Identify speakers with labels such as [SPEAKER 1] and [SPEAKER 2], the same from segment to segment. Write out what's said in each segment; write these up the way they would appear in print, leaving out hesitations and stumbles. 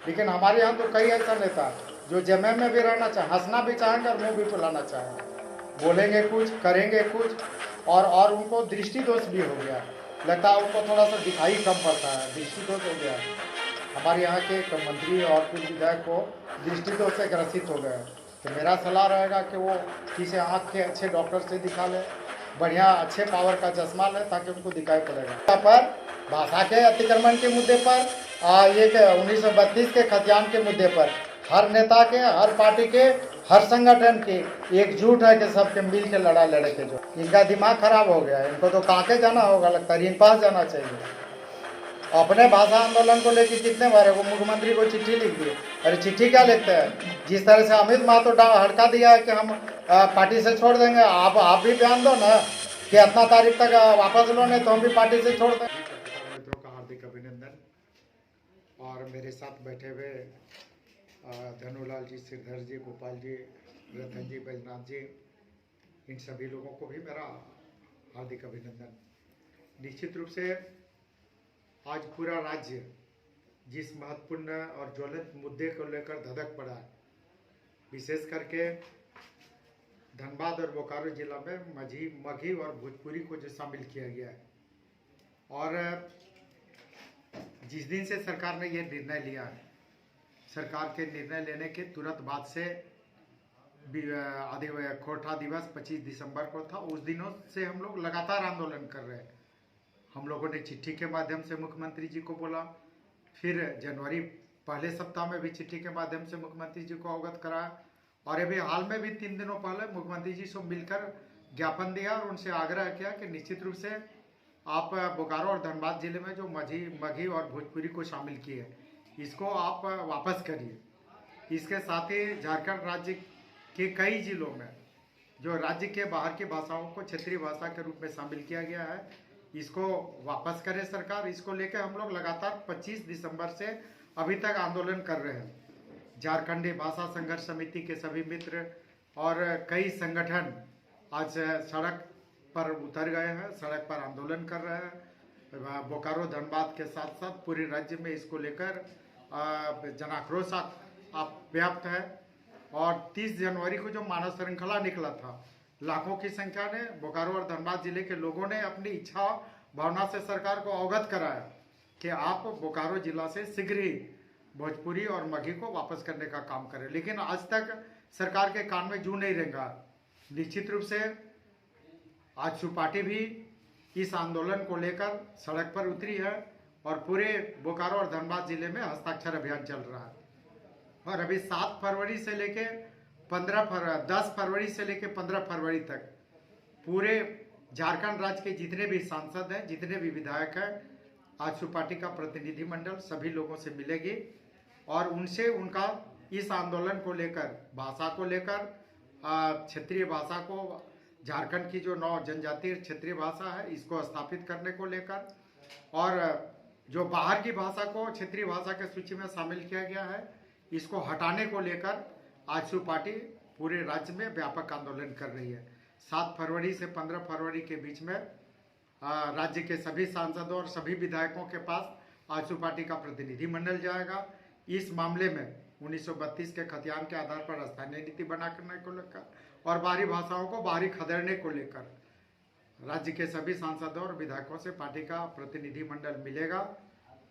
[SPEAKER 1] लेकिन हमारे यहाँ तो कई ऐसा नेता है जो जमे में भी रहना चाहे, हंसना भी चाहेंगे और मुंह भी फुलाना चाहेंगे, बोलेंगे कुछ करेंगे कुछ, और उनको दृष्टि दोष भी हो गया, लगता है उनको थोड़ा सा दिखाई कम पड़ता है, दृष्टि दोष हो गया। हमारे यहाँ के एक मंत्री और कुछ विधायक को दृष्टि दोष से ग्रसित हो गए, तो मेरा सलाह रहेगा कि वो किसी आँख के अच्छे डॉक्टर से दिखा ले, बढ़िया अच्छे पावर का चश्मा ले, ताकि उनको दिखाई पड़ेगा। पर भाषा के अतिक्रमण के मुद्दे पर, ये 1932 के खतियान के मुद्दे पर हर नेता के, हर पार्टी के, हर संगठन के एकजुट है कि सबके मिल के लड़ा लड़े के। जो इनका दिमाग खराब हो गया, इनको तो काके जाना होगा, लगता है इनके पास जाना चाहिए। अपने भाषा आंदोलन को लेकर कितने बार वो मुख्यमंत्री को चिट्ठी लिख दी। अरे चिट्ठी क्या लिखते हैं? जिस तरह से अमित महतो हड़का दिया है कि हम पार्टी से छोड़ देंगे, आप भी बयान दो ना कि इतना तारीख तक वापस लो, नहीं तो हम भी पार्टी से छोड़ देंगे। मित्रों का हार्दिक अभिनंदन। और मेरे साथ बैठे हुए धनुलाल जी, श्रीधर जी, गोपाल जी, रतन जी, बैजनाथ जी, इन सभी लोगों को भी मेरा हार्दिक अभिनंदन। निश्चित रूप से आज पूरा राज्य जिस महत्वपूर्ण और ज्वलंत मुद्दे को लेकर धधक पड़ा है, विशेष करके धनबाद और बोकारो जिला में मगही और भोजपुरी को जो शामिल किया गया है, और जिस दिन से सरकार ने ये निर्णय लिया है, सरकार के निर्णय लेने के तुरंत बाद से खोरठा दिवस 25 दिसंबर को था, उस दिनों से हम लोग लगातार आंदोलन कर रहे हैं। हम लोगों ने चिट्ठी के माध्यम से मुख्यमंत्री जी को बोला, फिर जनवरी पहले सप्ताह में भी चिट्ठी के माध्यम से मुख्यमंत्री जी को अवगत कराया, और अभी हाल में भी 3 दिनों पहले मुख्यमंत्री जी से मिलकर ज्ञापन दिया और उनसे आग्रह किया कि निश्चित रूप से आप बोकारो और धनबाद जिले में जो मगही और भोजपुरी को शामिल किए, इसको आप वापस करिए। इसके साथ ही झारखंड राज्य के कई जिलों में जो राज्य के बाहर की भाषाओं को क्षेत्रीय भाषा के रूप में शामिल किया गया है, इसको वापस करे सरकार। इसको लेकर हम लोग लगातार 25 दिसंबर से अभी तक आंदोलन कर रहे हैं। झारखंडी भाषा संघर्ष समिति के सभी मित्र और कई संगठन आज सड़क पर उतर गए हैं, सड़क पर आंदोलन कर रहे हैं। बोकारो धनबाद के साथ साथ पूरे राज्य में इसको लेकर जनाक्रोश व्याप्त है। और 30 जनवरी को जो मानव श्रृंखला निकला था, लाखों की संख्या ने बोकारो और धनबाद जिले के लोगों ने अपनी इच्छा भावना से सरकार को अवगत कराया कि आप बोकारो जिला से शीघ्र ही भोजपुरी और मगही को वापस करने का काम करें, लेकिन आज तक सरकार के कान में जू नहीं रेंगा। निश्चित रूप से आज पार्टी भी इस आंदोलन को लेकर सड़क पर उतरी है और पूरे बोकारो और धनबाद जिले में हस्ताक्षर अभियान चल रहा है। और अभी 7 फरवरी से लेके 10 फरवरी से लेके 15 फरवरी तक पूरे झारखंड राज्य के जितने भी सांसद हैं, जितने भी विधायक हैं, आजसू पार्टी का प्रतिनिधिमंडल सभी लोगों से मिलेगी और उनसे उनका इस आंदोलन को लेकर, भाषा को लेकर, क्षेत्रीय भाषा को, झारखंड की जो 9 जनजातीय क्षेत्रीय भाषा है इसको स्थापित करने को लेकर, और जो बाहर की भाषा को क्षेत्रीय भाषा के सूची में शामिल किया गया है इसको हटाने को लेकर आजसू पार्टी पूरे राज्य में व्यापक आंदोलन कर रही है। 7 फरवरी से 15 फरवरी के बीच में राज्य के सभी सांसदों और सभी विधायकों के पास आजसू पार्टी का प्रतिनिधिमंडल जाएगा। इस मामले में 1932 के खतियान के आधार पर स्थानीय नीति बनाने को लेकर और बाहरी भाषाओं को बाहरी खदेड़ने को लेकर राज्य के सभी सांसदों और विधायकों से पार्टी का प्रतिनिधिमंडल मिलेगा,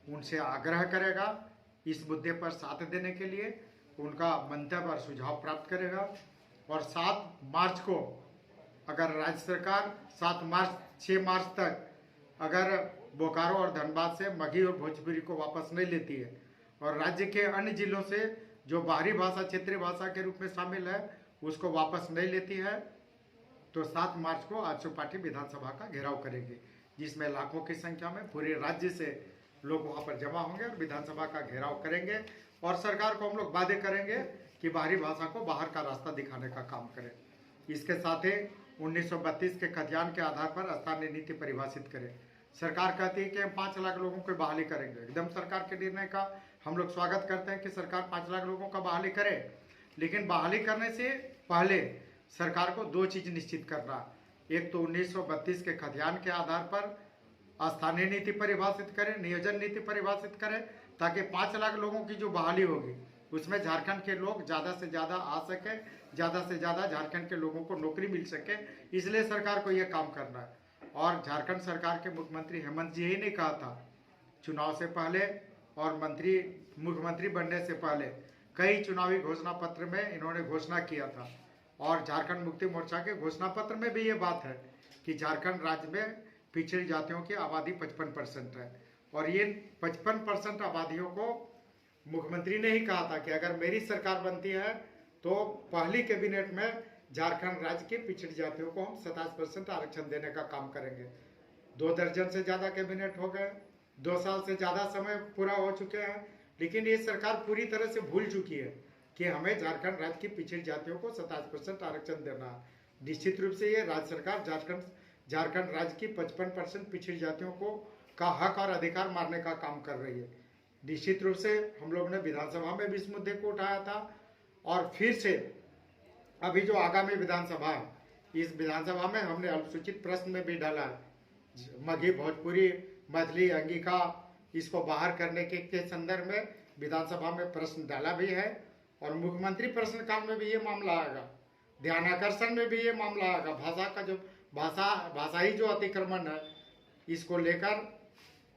[SPEAKER 1] उनसे आग्रह करेगा इस मुद्दे पर साथ देने के लिए, उनका मंतव्य और सुझाव प्राप्त करेगा। और 7 मार्च को अगर राज्य सरकार 6 मार्च तक अगर बोकारो और धनबाद से मगही और भोजपुरी को वापस नहीं लेती है और राज्य के अन्य जिलों से जो बाहरी भाषा क्षेत्रीय भाषा के रूप में शामिल है उसको वापस नहीं लेती है, तो 7 मार्च को आजसू पार्टी विधानसभा का घेराव करेगी, जिसमें लाखों की संख्या में पूरे राज्य से लोग वहां पर जमा होंगे और विधानसभा का घेराव करेंगे। और सरकार को हम लोग वादे करेंगे कि बाहरी भाषा को बाहर का रास्ता दिखाने का काम करें। इसके साथ ही 1932 के खतियान के आधार पर स्थानीय नीति परिभाषित करें। सरकार कहती है कि हम 5 लाख लोगों को बहाली करेंगे। एकदम सरकार के निर्णय का हम लोग स्वागत करते हैं कि सरकार 5 लाख लोगों का बहाली करे, लेकिन बहाली करने से पहले सरकार को 2 चीज निश्चित करना। एक तो 1932 के खतियान के आधार पर स्थानीय नीति परिभाषित करें, नियोजन नीति परिभाषित करें, ताकि 5 लाख लोगों की जो बहाली होगी उसमें झारखंड के लोग ज़्यादा से ज़्यादा आ सके, ज़्यादा से ज़्यादा झारखंड के लोगों को नौकरी मिल सके, इसलिए सरकार को ये काम करना है। और झारखंड सरकार के मुख्यमंत्री हेमंत जी ही ने कहा था चुनाव से पहले और मुख्यमंत्री बनने से पहले कई चुनावी घोषणा पत्र में इन्होंने घोषणा किया था, और झारखंड मुक्ति मोर्चा के घोषणा पत्र में भी ये बात है कि झारखंड राज्य में पिछड़ी जातियों की आबादी 55% है, और ये 55% आबादियों को मुख्यमंत्री ने ही कहा था कि अगर मेरी सरकार बनती है तो पहली कैबिनेट में झारखंड राज्य के पिछड़ी जातियों को हम 27% आरक्षण देने का काम करेंगे। 2 दर्जन से ज़्यादा कैबिनेट हो गए, 2 साल से ज़्यादा समय पूरा हो चुके हैं, लेकिन ये सरकार पूरी तरह से भूल चुकी है कि हमें झारखंड राज्य की पिछड़ी जातियों को 27% आरक्षण देना है। निश्चित रूप से ये राज्य सरकार झारखंड राज्य की 55% पिछड़ी जातियों को का हक और अधिकार मारने का काम कर रही है। निश्चित रूप से हम लोग ने विधानसभा में भी इस मुद्दे को उठाया था, और फिर से अभी जो आगामी विधानसभा है, इस विधानसभा में हमने अल्पसूचित प्रश्न में भी डाला है। मगही, भोजपुरी, मैथिली, अंगिका, इसको बाहर करने के संदर्भ में विधानसभा में प्रश्न डाला भी है, और मुख्यमंत्री प्रश्नकाल में भी ये मामला आएगा, ध्यानाकर्षण में भी ये मामला आएगा। भाषा का जो भाषाई जो अतिक्रमण है, इसको लेकर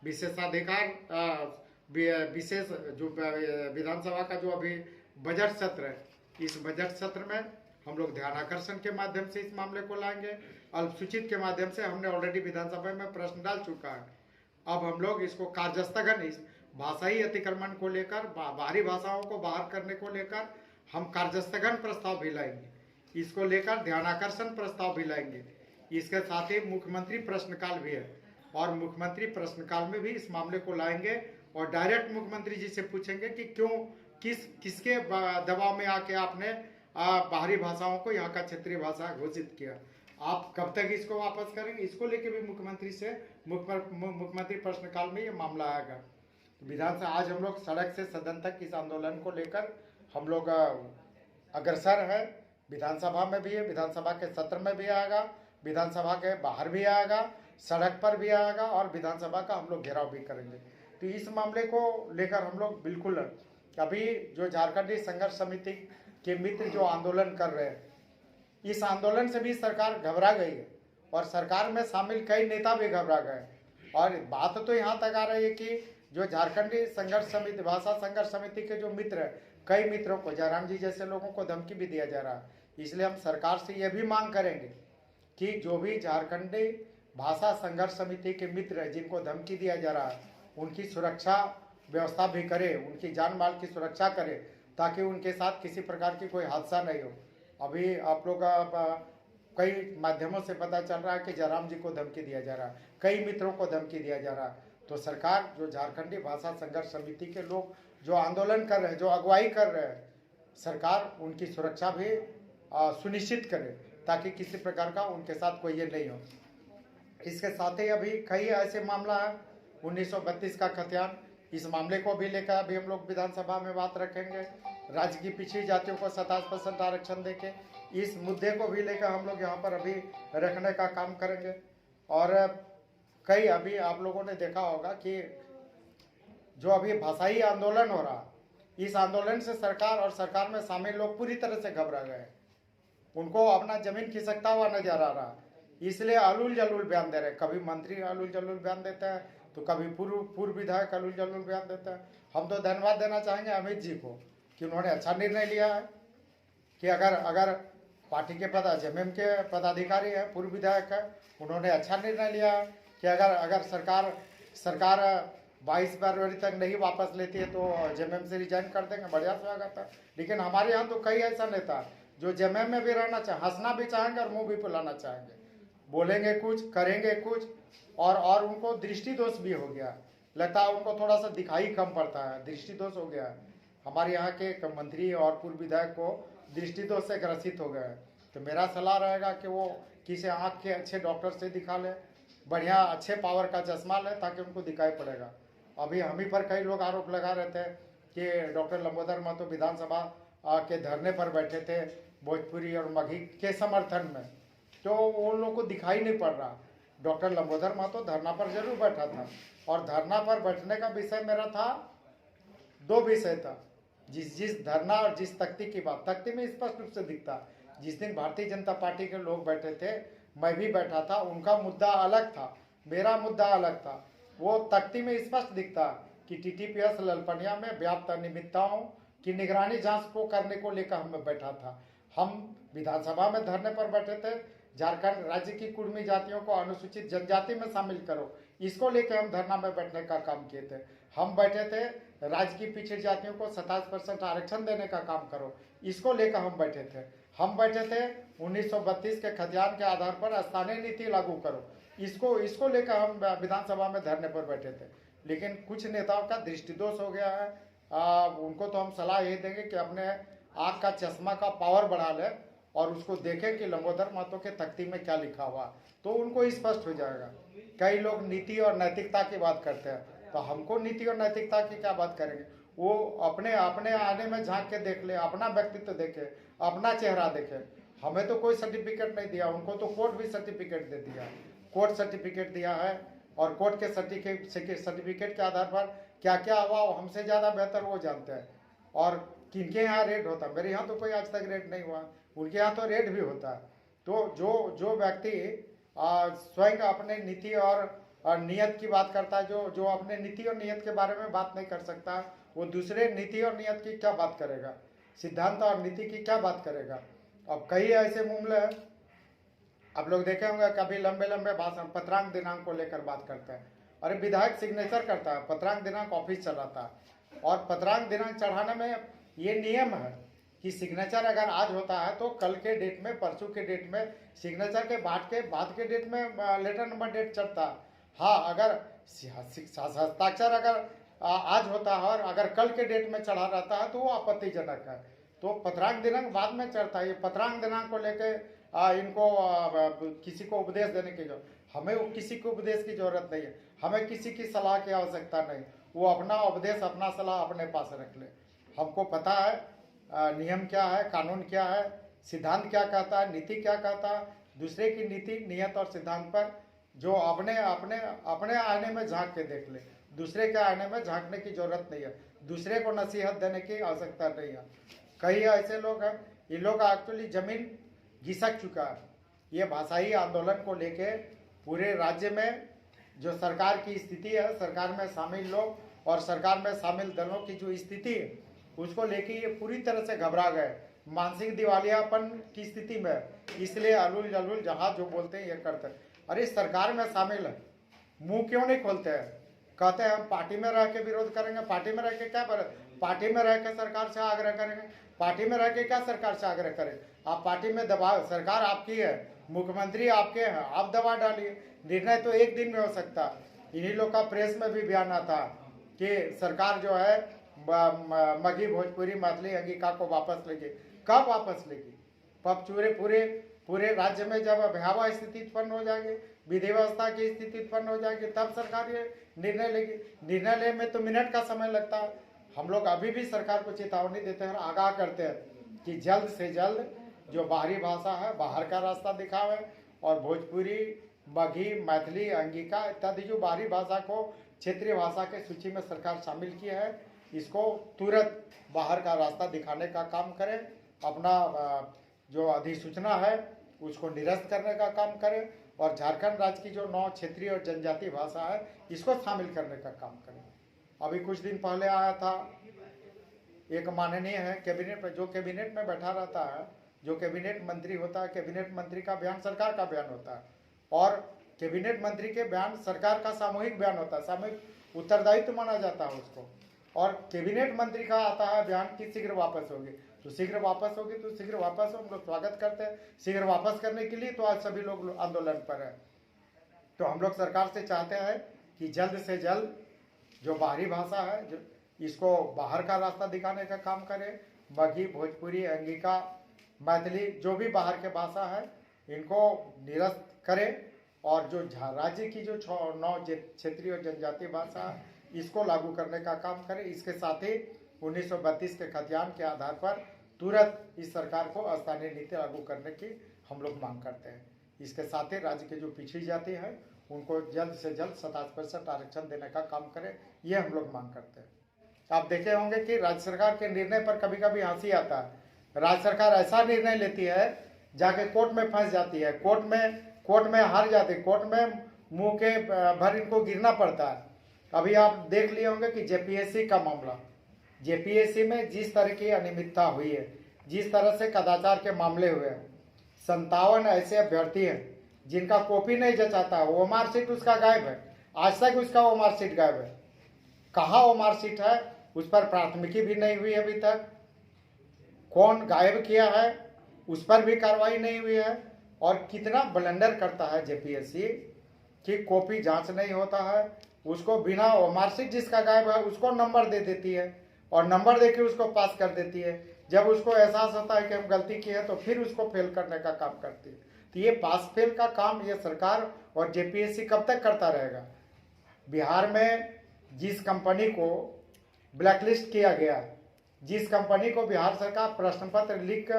[SPEAKER 1] विशेषाधिकार विशेष जो विधानसभा का जो अभी बजट सत्र है, इस बजट सत्र में हम लोग ध्यानाकर्षण के माध्यम से इस मामले को लाएंगे। अल्पसूचित के माध्यम से हमने ऑलरेडी विधानसभा में प्रश्न डाल चुका है। अब हम लोग इसको कार्यस्थगन, इस भाषाई अतिक्रमण को लेकर, बाहरी भाषाओं को बाहर करने को लेकर हम कार्यस्थगन प्रस्ताव भी लाएंगे। इसको लेकर ध्यानाकर्षण प्रस्ताव भी लाएंगे। इसके साथ ही मुख्यमंत्री प्रश्नकाल भी है, और मुख्यमंत्री प्रश्नकाल में भी इस मामले को लाएंगे और डायरेक्ट मुख्यमंत्री जी से पूछेंगे कि क्यों, किसके दबाव में आके आपने बाहरी भाषाओं को यहाँ का क्षेत्रीय भाषा घोषित किया, आप कब तक इसको वापस करेंगे, इसको लेके भी मुख्यमंत्री प्रश्नकाल में ये मामला आएगा। विधानसभा आज हम लोग सड़क से सदन तक इस आंदोलन को लेकर हम लोग अग्रसर है। विधानसभा में भी है, विधानसभा के सत्र में भी आएगा, विधानसभा के बाहर भी आएगा, सड़क पर भी आएगा, और विधानसभा का हम लोग घेराव भी करेंगे। तो इस मामले को लेकर हम लोग बिल्कुल अभी जो झारखंडी संघर्ष समिति के मित्र जो आंदोलन कर रहे हैं, इस आंदोलन से भी सरकार घबरा गई है, और सरकार में शामिल कई नेता भी घबरा गए। और बात तो यहाँ तक आ रही है कि जो झारखंडी संघर्ष समिति, भाषा संघर्ष समिति के जो मित्र हैं, कई मित्रों को, जयराम जी जैसे लोगों को धमकी भी दिया जा रहा है। इसलिए हम सरकार से यह भी मांग करेंगे कि जो भी झारखंडी भाषा संघर्ष समिति के मित्र हैं जिनको धमकी दिया जा रहा है, उनकी सुरक्षा व्यवस्था भी करे, उनकी जान माल की सुरक्षा करे, ताकि उनके साथ किसी प्रकार की कोई हादसा नहीं हो। अभी आप लोग कई माध्यमों से पता चल रहा है कि जयराम जी को धमकी दिया जा रहा है, कई मित्रों को धमकी दिया जा रहा है। तो सरकार, जो झारखंडी भाषा संघर्ष समिति के लोग जो आंदोलन कर रहे हैं, जो अगुवाई कर रहे हैं, सरकार उनकी सुरक्षा भी सुनिश्चित करे, ताकि किसी प्रकार का उनके साथ कोई ये नहीं हो। इसके साथ ही अभी कई ऐसे मामला है, 1932 का खतियान, इस मामले को भी लेकर अभी हम लोग विधानसभा में बात रखेंगे। राज्य की पिछड़ी जातियों को 27% आरक्षण देके इस मुद्दे को भी लेकर हम लोग यहाँ पर अभी रखने का काम करेंगे। और कई अभी आप लोगों ने देखा होगा कि जो अभी भाषाई आंदोलन हो रहा, इस आंदोलन से सरकार और सरकार में शामिल लोग पूरी तरह से घबरा गए, उनको अपना जमीन खिसकता हुआ नजर आ रहा, इसलिए अलूल जलूल बयान दे रहे। कभी मंत्री अलूल जलूल बयान देता है, तो कभी पूर्व विधायक अलूल जलूल बयान देता है। हम तो धन्यवाद देना चाहेंगे अमित जी को कि उन्होंने अच्छा निर्णय लिया है कि अगर पार्टी के जेएमएम के पदाधिकारी है, पूर्व विधायक है, उन्होंने अच्छा निर्णय लिया है कि अगर सरकार 22 फरवरी तक नहीं वापस लेती है तो जेएमएम से रिजाइन कर देंगे, बढ़िया स्वागत है। लेकिन हमारे यहाँ तो कई ऐसा नेता है जो जेएमएम में भी रहना चाहे, हंसना भी चाहेंगे और मुंह भी फुलाना चाहेंगे, बोलेंगे कुछ, करेंगे कुछ, और उनको दृष्टि दोष भी हो गया, लगता है उनको थोड़ा सा दिखाई कम पड़ता है, दृष्टि दोष हो गया है। हमारे यहाँ के मंत्री और पूर्व विधायक को दृष्टि दोष से ग्रसित हो गए। तो मेरा सलाह रहेगा कि वो किसी आँख के अच्छे डॉक्टर से दिखा ले, बढ़िया अच्छे पावर का चश्मा ले, ताकि उनको दिखाई पड़ेगा। अभी हम ही पर कई लोग आरोप लगा रहे थे कि डॉक्टर लंबोदर महतो विधानसभा के धरने पर बैठे थे भोजपुरी और मगही के समर्थन में, तो उन लोगों को दिखाई नहीं पड़ रहा। डॉक्टर लंबोदर महतो धरना पर जरूर बैठा था, और धरना पर बैठने का विषय मेरा था दो विषय था। जिस धरना और जिस तख्ती की बात, तख्ती में स्पष्ट रूप से दिखता, जिस दिन भारतीय जनता पार्टी के लोग बैठे थे, मैं भी बैठा था, उनका मुद्दा अलग था, मेरा मुद्दा अलग था। वो तख्ती में स्पष्ट दिखता कि टीटीपीएस ललपनिया में व्याप्त अनियमितताओं की निगरानी जांच को करने को लेकर हम बैठा था। हम विधानसभा में धरने पर बैठे थे, झारखंड राज्य की कुर्मी जातियों को अनुसूचित जनजाति में शामिल करो, इसको लेकर हम धरना में बैठने का काम किए थे। हम बैठे थे राज्य की पिछड़ी जातियों को 27% आरक्षण देने का काम करो, इसको लेकर हम बैठे थे। हम बैठे थे 1932 के खतियान के आधार पर स्थानीय नीति लागू करो, इसको लेकर हम विधानसभा में धरने पर बैठे थे। लेकिन कुछ नेताओं का दृष्टिदोष हो गया है। उनको तो हम सलाह ये देंगे कि अपने आँख का चश्मा का पावर बढ़ा ले और उसको देखें कि लंबोदर महतो के तख्ती में क्या लिखा हुआ, तो उनको स्पष्ट हो जाएगा। कई लोग नीति और नैतिकता की बात करते हैं, तो हमको नीति और नैतिकता की क्या बात करेंगे? वो अपने आने में झांक के देख ले, अपना व्यक्तित्व देखे, अपना चेहरा देखे। हमें तो कोई सर्टिफिकेट नहीं दिया, उनको तो कोर्ट भी सर्टिफिकेट दे दिया, कोर्ट सर्टिफिकेट दिया है, और कोर्ट के सर्टिफिकेट के आधार पर क्या क्या हुआ वो हमसे ज़्यादा बेहतर वो जानते हैं। और किनके यहाँ रेड होता, मेरे यहाँ तो कोई आज तक रेड नहीं हुआ, उनके यहाँ तो रेड भी होता है। तो जो व्यक्ति स्वयं अपने नीति और नियत की बात करता है, जो अपने नीति और नियत के बारे में बात नहीं कर सकता, वो दूसरे नीति और नियत की क्या बात करेगा, सिद्धांत और नीति की क्या बात करेगा। अब कई ऐसे मामले हैं, आप लोग देखे होंगे, कभी लंबे लंबे भाषण पत्रांक दिनांक को लेकर बात करते हैं। अरे विधायक सिग्नेचर करता है, पत्रांक दिनांक ऑफिस चलाता है, और पत्रांक दिनांक चढ़ाने में ये नियम है कि सिग्नेचर अगर आज होता है तो कल के डेट में, परसों के डेट में, सिग्नेचर के बाद के डेट में लेटर नंबर डेट चढ़ता है। हाँ, अगर हस्ताक्षर अगर आज होता है और अगर कल के डेट में चढ़ा रहता है तो वो आपत्तिजनक है। तो पत्रांक दिनांक बाद में चढ़ता है। ये पत्रांक दिनांक को लेके इनको किसी को उपदेश देने की जरूरत, हमें किसी को उपदेश की जरूरत नहीं है, हमें किसी की सलाह की आवश्यकता नहीं। वो अपना उपदेश, अपना सलाह अपने पास रख ले। हमको पता है नियम क्या है, कानून क्या है, सिद्धांत क्या कहता है, नीति क्या कहता है। दूसरे की नीति, नियत और सिद्धांत पर जो अपने आईने में झांक के देख ले, दूसरे के आईने में झांकने की जरूरत नहीं है, दूसरे को नसीहत देने की आवश्यकता नहीं है। कई ऐसे लोग हैं, ये लोग एक्चुअली जमीन घिसक चुका है। ये भाषाई आंदोलन को लेके पूरे राज्य में जो सरकार की स्थिति है, सरकार में शामिल लोग और सरकार में शामिल दलों की जो स्थिति है, उसको लेके ये पूरी तरह से घबरा गए, मानसिक दिवालियापन की स्थिति में। इसलिए अलुल जलुल जहाँ जो बोलते हैं ये करते हैं। अरे सरकार में शामिल है, मुंह क्यों नहीं खोलते हैं? कहते हैं हम पार्टी में रह के विरोध करेंगे। पार्टी में रह के क्या करें? पार्टी में रह के सरकार से आग्रह करेंगे। पार्टी में रह के क्या सरकार से आग्रह करें? आप पार्टी में दबाव, सरकार आपकी है, मुख्यमंत्री आपके हैं, आप दबा डालिए। निर्णय तो एक दिन में हो सकता। इन्हीं लोग का प्रेस में भी बयान आता कि सरकार जो है मगही, भोजपुरी, मैथिली, अंगिका को वापस लेगी। कब वापस लेगी? पब पूरे राज्य में जब भयावह स्थिति उत्पन्न हो जाएगी, विधि व्यवस्था की स्थिति उत्पन्न हो जाएगी, तब सरकार ये निर्णय लेगी। निर्णय लेने में तो मिनट का समय लगता है। हम लोग अभी भी सरकार को चेतावनी देते हैं और आगाह करते हैं कि जल्द से जल्द जो बाहरी भाषा है, बाहर का रास्ता दिखावे, और भोजपुरी, मगही, मैथिली, अंगिका इत्यादि जो बाहरी भाषा को क्षेत्रीय भाषा के सूची में सरकार शामिल की है, इसको तुरंत बाहर का रास्ता दिखाने का काम करें। अपना जो अधिसूचना है उसको निरस्त करने का काम करें, और झारखंड राज्य की जो 9 क्षेत्रीय और जनजातीय भाषा है इसको शामिल करने का काम करें। अभी कुछ दिन पहले आया था एक माननीय है कैबिनेट में, जो कैबिनेट में बैठा रहता है, जो कैबिनेट मंत्री होता है, कैबिनेट मंत्री का बयान सरकार का बयान होता है, और कैबिनेट मंत्री के बयान सरकार का सामूहिक बयान होता है, सामूहिक उत्तरदायित्व माना जाता है उसको। और कैबिनेट मंत्री का आता है बयान कि शीघ्र वापस होगी, तो शीघ्र वापस होगी, तो शीघ्र वापस हो, हम लोग स्वागत करते हैं। शीघ्र वापस करने के लिए तो आज सभी लोग आंदोलन पर है। तो हम लोग सरकार से चाहते हैं कि जल्द से जल्द जो बाहरी भाषा है, जो इसको बाहर का रास्ता दिखाने का काम करें। मगही, भोजपुरी, अंगिका, मैथिली, जो भी बाहर के भाषा है इनको निरस्त करें, और जो राज्य की जो 9 क्षेत्रीय और जनजातीय भाषा है इसको लागू करने का काम करें। इसके साथ ही 1932 के खतियान के आधार पर तुरंत इस सरकार को स्थानीय नीति लागू करने की हम लोग मांग करते हैं। इसके साथ ही राज्य के जो पिछड़ी जाति है उनको जल्द से जल्द 27% आरक्षण देने का काम करें, ये हम लोग मांग करते हैं। आप देखे होंगे कि राज्य सरकार के निर्णय पर कभी कभी हंसी आता है। राज्य सरकार ऐसा निर्णय लेती है, जाके कोर्ट में फंस जाती है, कोर्ट में हार जाती है, कोर्ट में मुंह के भर इनको गिरना पड़ता है। अभी आप देख लिए होंगे कि जेपीएससी का मामला, जेपीएससी में जिस तरह की अनियमितता हुई है, जिस तरह से कदाचार के मामले हुए हैं, 57 ऐसे अभ्यर्थी हैं जिनका कॉपी नहीं जचाता है, वो मार्कशीट उसका गायब है, आज तक उसका वो मार्कशीट गायब है। कहाँ वो मार्कशीट है, उस पर प्राथमिकी भी नहीं हुई अभी तक। कौन गायब किया है उस पर भी कार्रवाई नहीं हुई है। और कितना ब्लंडर करता है जेपीएससी कि कॉपी जांच नहीं होता है, उसको बिना वो मार्कशीट जिसका गायब है उसको नंबर दे देती है और नंबर देके उसको पास कर देती है। जब उसको एहसास होता है कि हम गलती की है तो फिर उसको फेल करने का काम करती है। तो ये पास फेल का काम ये सरकार और जेपीएससी कब तक करता रहेगा। बिहार में जिस कंपनी को ब्लैकलिस्ट किया गया, जिस कंपनी को बिहार सरकार प्रश्न पत्र लीक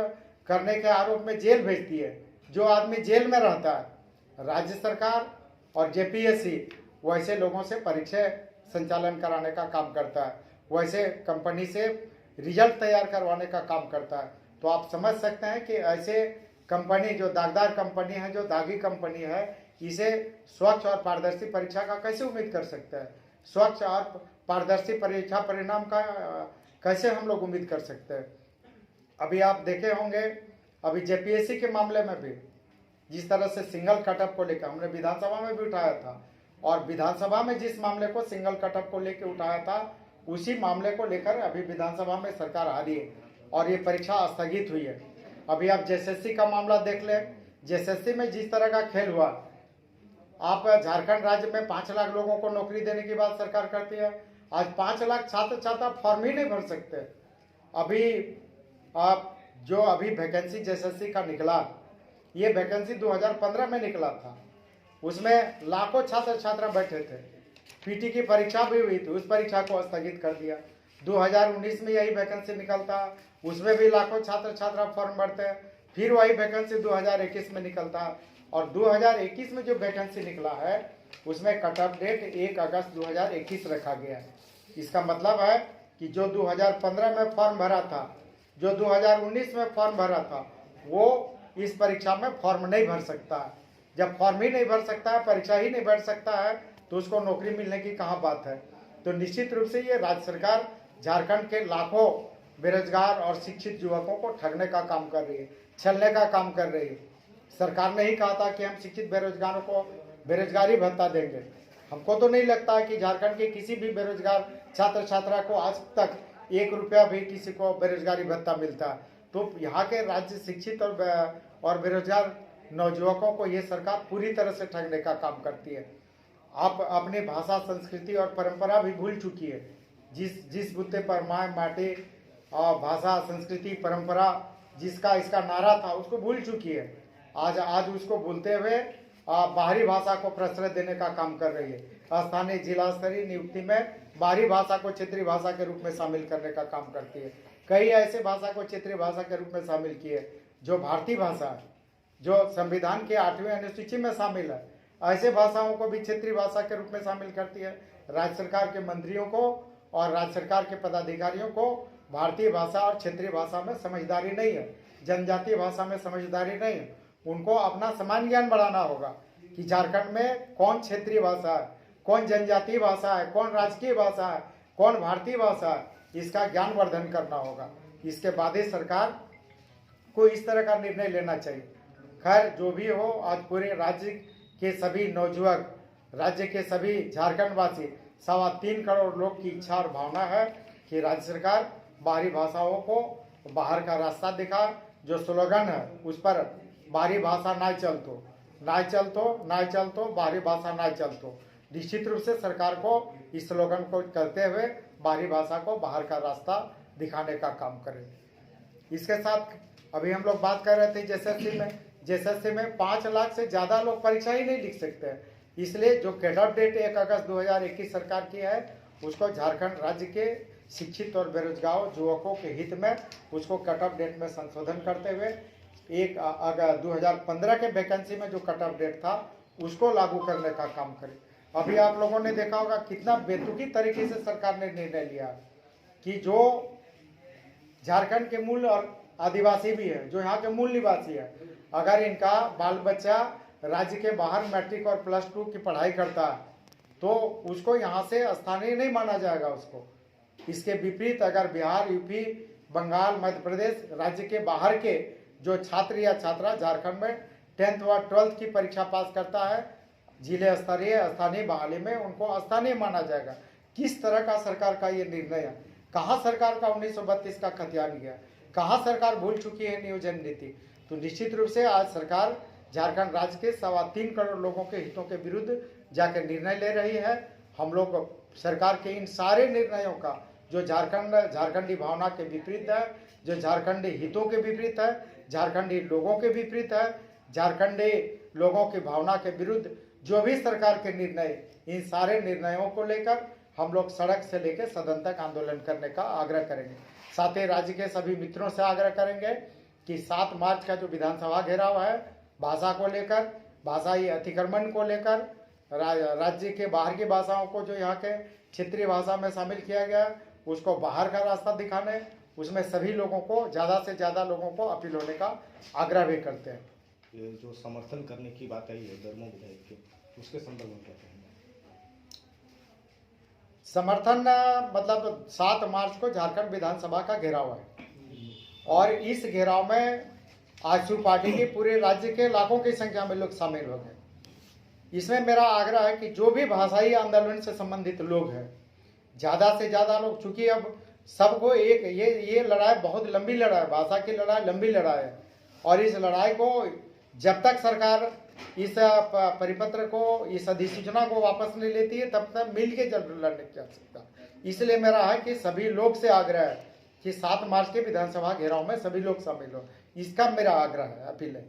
[SPEAKER 1] करने के आरोप में जेल भेजती है, जो आदमी जेल में रहता है, राज्य सरकार और जेपीएससी वैसे लोगों से परीक्षा संचालन कराने का काम करता है, वैसे कंपनी से रिजल्ट तैयार करवाने का काम करता है। तो आप समझ सकते हैं कि ऐसे कंपनी जो दागदार कंपनी है, जो दागी कंपनी है, इसे स्वच्छ और पारदर्शी परीक्षा का कैसे उम्मीद कर सकते हैं। स्वच्छ और पारदर्शी परीक्षा परिणाम का कैसे हम लोग उम्मीद कर सकते हैं। अभी आप देखे होंगे, अभी जेपीएससी के मामले में भी जिस तरह से सिंगल कटअप को लेकर हमने विधानसभा में भी उठाया था, और विधानसभा में जिस मामले को सिंगल कटअप को लेकर उठाया था, उसी मामले को लेकर अभी विधानसभा में सरकार हारी है और ये परीक्षा स्थगित हुई है। अभी आप जेएसएससी का मामला देख ले, जेएसएससी में जिस तरह का खेल हुआ, आप झारखंड राज्य में 5 लाख लोगों को नौकरी देने की बात सरकार करती है, आज 5 लाख छात्र छात्रा फॉर्म ही नहीं भर सकते। अभी आप जो अभी वैकेंसी जेएसएससी का निकला, ये वैकेंसी 2015 में निकला था, उसमें लाखों छात्र छात्रा बैठे थे, पीटी की परीक्षा भी हुई थी, उस परीक्षा को स्थगित कर दिया। 2019 में यही वैकेंसी निकलता, उसमें भी लाखों छात्र छात्रा फॉर्म भरते, फिर वही वैकेंसी 2021 में निकलता, और 2021 में जो वैकेंसी निकला है उसमें कट ऑफ डेट 1 अगस्त 2021 रखा गया है। इसका मतलब है कि जो 2015 में फॉर्म भरा था, जो 2019 में फॉर्म भरा था, वो इस परीक्षा में फॉर्म नहीं भर सकता है। जब फॉर्म ही नहीं भर सकता है, परीक्षा ही नहीं भर सकता है, तो उसको नौकरी मिलने की कहाँ बात है। तो निश्चित रूप से ये राज्य सरकार झारखंड के लाखों बेरोजगार और शिक्षित युवकों को ठगने का काम कर रही है, छलने का काम कर रही है। सरकार ने ही कहा था कि हम शिक्षित बेरोजगारों को बेरोजगारी भत्ता देंगे। हमको तो नहीं लगता है कि झारखंड के किसी भी बेरोजगार छात्र छात्रा को आज तक 1 रुपया भी किसी को बेरोजगारी भत्ता मिलता है। तो यहाँ के राज्य शिक्षित और बेरोजगार नवयुवकों को ये सरकार पूरी तरह से ठगने का काम करती है। आप अपनी भाषा, संस्कृति और परंपरा भी भूल चुकी है। जिस बुत्ते पर माँ माटी भाषा, संस्कृति, परंपरा जिसका इसका नारा था, उसको भूल चुकी है। आज उसको भूलते हुए बाहरी भाषा को प्रश्रय देने का काम कर रही है। स्थानीय जिला स्तरीय नियुक्ति में बाहरी भाषा को क्षेत्रीय भाषा के रूप में शामिल करने का काम करती है। कई ऐसे भाषा को क्षेत्रीय भाषा के रूप में शामिल किए जो भारतीय भाषा है, जो संविधान के 8वें अनुसूची में शामिल है, ऐसे भाषाओं को भी क्षेत्रीय भाषा के रूप में शामिल करती है। राज्य सरकार के मंत्रियों को और राज्य सरकार के पदाधिकारियों को भारतीय भाषा और क्षेत्रीय भाषा में समझदारी नहीं है, जनजातीय भाषा में समझदारी नहीं है। उनको अपना सामान्य ज्ञान बढ़ाना होगा कि झारखंड में कौन क्षेत्रीय भाषा है, कौन जनजातीय भाषा है, कौन राजकीय भाषा है, कौन भारतीय भाषा है, इसका ज्ञान वर्धन करना होगा। इसके बाद ही सरकार को इस तरह का निर्णय लेना चाहिए। खैर, जो भी हो, आज पूरे राज्य के सभी नवयुवक, राज्य के सभी झारखंड वासी, 3.25 करोड़ लोग की इच्छा और भावना है कि राज्य सरकार बाहरी भाषाओं को बाहर का रास्ता दिखा। जो स्लोगन है उस पर बाहरी भाषा ना चल तो, ना चल तो, बाहरी भाषा ना चल तो, निश्चित रूप से सरकार को इस स्लोगन को करते हुए बाहरी भाषा को बाहर का रास्ता दिखाने का काम करें। इसके साथ अभी हम लोग बात कर रहे थे जेएसएससी में 5 लाख से ज़्यादा लोग परीक्षा ही नहीं लिख सकते। इसलिए जो कट ऑफ डेट 1 अगस्त 2021 सरकार की है, उसको झारखंड राज्य के शिक्षित और बेरोजगार युवकों के हित में उसको कट ऑफ डेट में संशोधन करते हुए 1 अगस्त 2015 के वैकेंसी में जो कट ऑफ डेट था उसको लागू करने का काम करें। अभी आप लोगों ने देखा होगा कितना बेतुकी तरीके से सरकार ने निर्णय लिया। कि जो झारखंड के मूल और आदिवासी भी है, जो यहाँ के मूल निवासी है, अगर इनका बाल बच्चा राज्य के बाहर मैट्रिक और +2 की पढ़ाई करता है तो उसको यहाँ से स्थानीय नहीं माना जाएगा उसको। इसके विपरीत अगर बिहार, यूपी, बंगाल, मध्य प्रदेश राज्य के बाहर के जो छात्र या छात्रा झारखंड में 10th व 12th की परीक्षा पास करता है, जिले स्तरीय स्थानीय बहाली में उनको स्थानीय माना जाएगा। किस तरह का सरकार का ये निर्णय है? कहाँ सरकार का 1932 का खतियान गया? कहाँ सरकार भूल चुकी है नियोजन नीति? तो निश्चित रूप से आज सरकार झारखंड राज्य के 3.25 करोड़ लोगों के हितों के विरुद्ध जाकर निर्णय ले रही है। हम लोग सरकार के इन सारे निर्णयों का जो झारखंडी भावना के विपरीत है, जो झारखंडी हितों के विपरीत है, झारखंडी लोगों के विपरीत है, झारखंडी लोगों की भावना के विरुद्ध जो भी सरकार के निर्णय, इन सारे निर्णयों को लेकर हम लोग सड़क से लेकर सदन तक आंदोलन करने का आग्रह करेंगे। साथ ही राज्य के सभी मित्रों से आग्रह करेंगे कि 7 मार्च का जो विधानसभा घेराव है, भाषा को लेकर, भाषाई अतिक्रमण को लेकर, राज्य के बाहर की भाषाओं को जो यहाँ के क्षेत्रीय भाषा में शामिल किया गया उसको बाहर का रास्ता दिखाने, उसमें सभी लोगों को, ज़्यादा से ज़्यादा लोगों को अपील होने का आग्रह भी करते हैं।
[SPEAKER 2] ये जो समर्थन करने की बात आई है बेरमो विधायक की, उसके संदर्भ में क्या कहेंगे?
[SPEAKER 1] समर्थन मतलब 7 मार्च को झारखंड विधानसभा का घेराव है और इस घेराव में आजसू पार्टी के पूरे राज्य के लाखों की संख्या में लोग शामिल हो गए। इसमें मेरा आग्रह है कि जो भी भाषाई आंदोलन से संबंधित लोग हैं, ज़्यादा से ज़्यादा लोग, चूंकि अब सबको एक ये लड़ाई बहुत लंबी लड़ाई, भाषा की लड़ाई लंबी लड़ाई है और इस लड़ाई को जब तक सरकार इस परिपत्र को, इस अधिसूचना को वापस नहीं लेती है तब तक मिल के लड़ने की आवश्यकता। इसलिए मेरा है कि सभी लोग से आग्रह है कि 7 मार्च के विधानसभा घेराव में सभी लोग शामिल हो, इसका मेरा आग्रह है, अपील है।